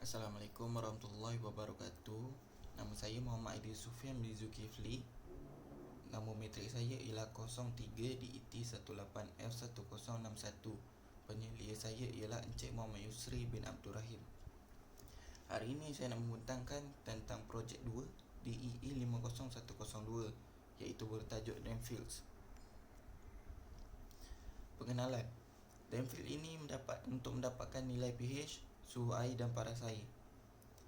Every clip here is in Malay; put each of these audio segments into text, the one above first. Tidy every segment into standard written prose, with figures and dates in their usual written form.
Assalamualaikum warahmatullahi wabarakatuh. Nama saya Muhammad Aidil Sufian bin Zulkifli. Nombor metrik saya ialah 03 DET 18F1061. Penyelia saya ialah Encik Muhammad Yusri bin Abdul Rahim. Hari ini saya nak membentangkan tentang projek 2 DEE 50102, iaitu bertajuk Damfields. Pengenalan. Damfield ini untuk mendapatkan nilai pH, suhu air dan paras air,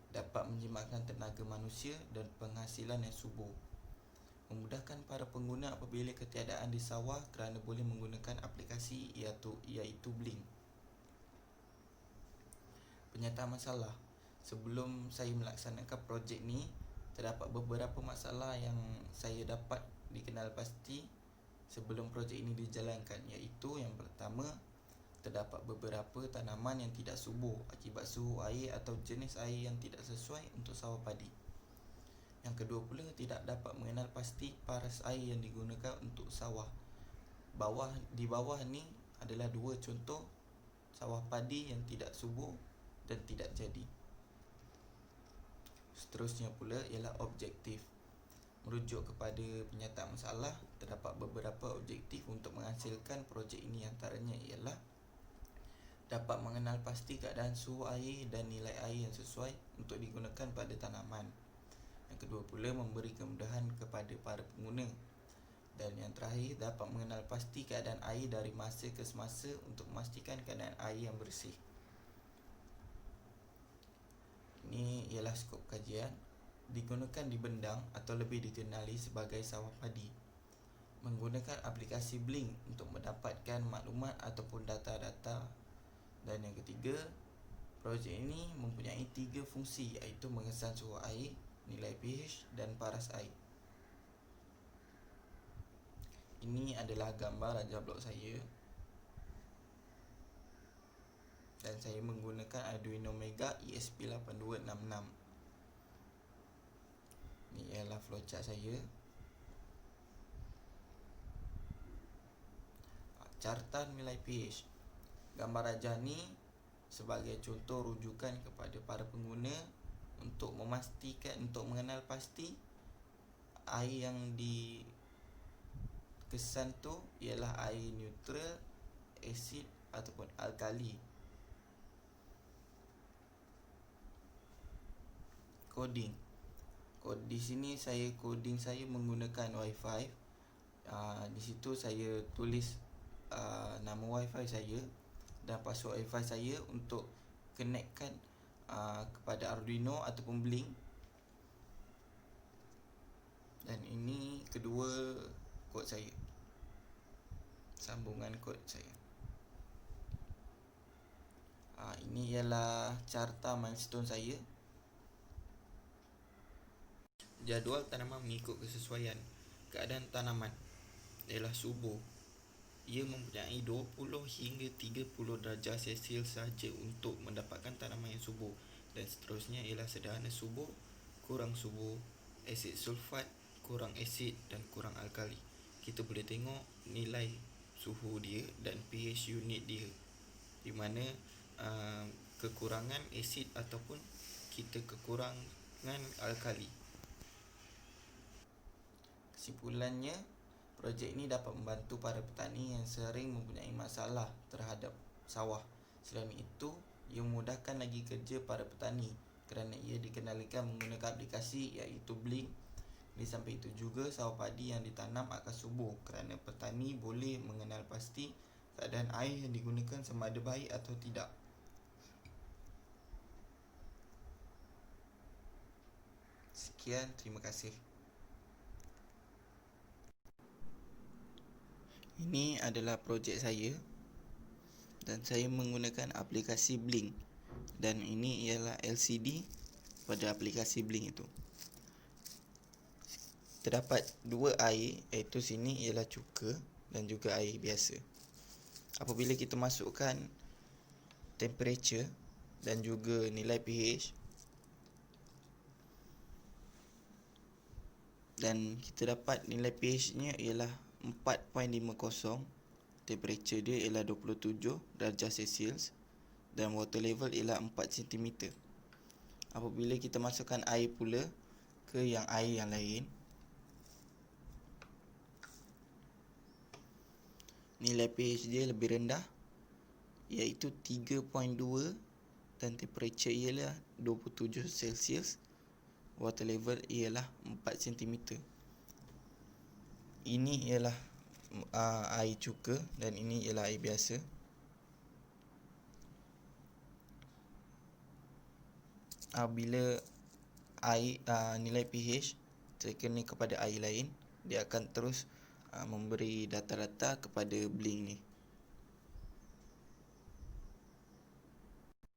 dapat menjimatkan tenaga manusia dan penghasilan yang subur, memudahkan para pengguna apabila ketiadaan di sawah kerana boleh menggunakan aplikasi iaitu Blink. Penyataan masalah. Sebelum saya melaksanakan projek ni, terdapat beberapa masalah yang saya dapat dikenal pasti sebelum projek ini dijalankan, iaitu yang pertama, terdapat beberapa tanaman yang tidak subur akibat suhu air atau jenis air yang tidak sesuai untuk sawah padi. Yang kedua pula, tidak dapat mengenal pasti paras air yang digunakan untuk sawah. Di bawah ni adalah dua contoh sawah padi yang tidak subur dan tidak jadi. Seterusnya pula ialah objektif. Merujuk kepada penyataan masalah, terdapat beberapa objektif untuk menghasilkan projek ini, antaranya ialah dapat mengenal pasti keadaan suhu air dan nilai air yang sesuai untuk digunakan pada tanaman. Yang kedua pula, memberi kemudahan kepada para pengguna. Dan yang terakhir, dapat mengenal pasti keadaan air dari masa ke semasa untuk memastikan keadaan air yang bersih. Ini ialah skop kajian. Digunakan di bendang atau lebih dikenali sebagai sawah padi. Menggunakan aplikasi Blink untuk mendapatkan maklumat ataupun data-data. Dan yang ketiga, projek ini mempunyai 3 fungsi, iaitu mengesan suhu air, nilai pH dan paras air. Ini adalah gambar raja blok saya. Dan saya menggunakan Arduino Mega ESP8266. Ini ialah flowchart saya. Carta nilai pH. Gambar raja ni sebagai contoh rujukan kepada para pengguna untuk mengenal pasti air yang dikesan tu ialah air neutral, asid ataupun alkali. Coding. Di sini coding saya menggunakan Wi-Fi. Di situ saya tulis nama Wi-Fi saya dan password Wi-Fi saya untuk connectkan kepada Arduino ataupun Blink. Dan ini kedua kod saya, sambungan kod saya. Ini ialah carta milestone saya. Jadual tanaman mengikut kesesuaian. Keadaan tanaman ialah subur. Ia mempunyai 20 hingga 30 darjah Celsius sahaja untuk mendapatkan tanaman yang subur. Dan seterusnya ialah sederhana subur, kurang subur, asid sulfat, kurang asid dan kurang alkali. Kita boleh tengok nilai suhu dia dan pH unit dia, di mana kekurangan asid ataupun kita kekurangan alkali. Kesimpulannya, projek ini dapat membantu para petani yang sering mempunyai masalah terhadap sawah. Selain itu, ia memudahkan lagi kerja para petani kerana ia dikendalikan menggunakan aplikasi iaitu Blink. Di samping itu juga, sawah padi yang ditanam akan subur kerana petani boleh mengenal pasti keadaan air yang digunakan sama ada baik atau tidak. Sekian, terima kasih. Ini adalah projek saya dan saya menggunakan aplikasi Blink, dan ini ialah LCD pada aplikasi Blink itu. Terdapat dua air, iaitu sini ialah cuka dan juga air biasa. Apabila kita masukkan temperature dan juga nilai pH, dan kita dapat nilai pH-nya ialah 4.50, temperature dia ialah 27 darjah Celsius dan water level ialah 4 cm. Apabila kita masukkan air pula ke air yang lain, nilai pH dia lebih rendah, iaitu 3.2, dan temperature ialah 27 Celsius. Water level ialah 4 cm. Ini ialah air cuka dan ini ialah air biasa. Bila nilai pH terkena kepada air lain, dia akan terus memberi data-data kepada blink ni.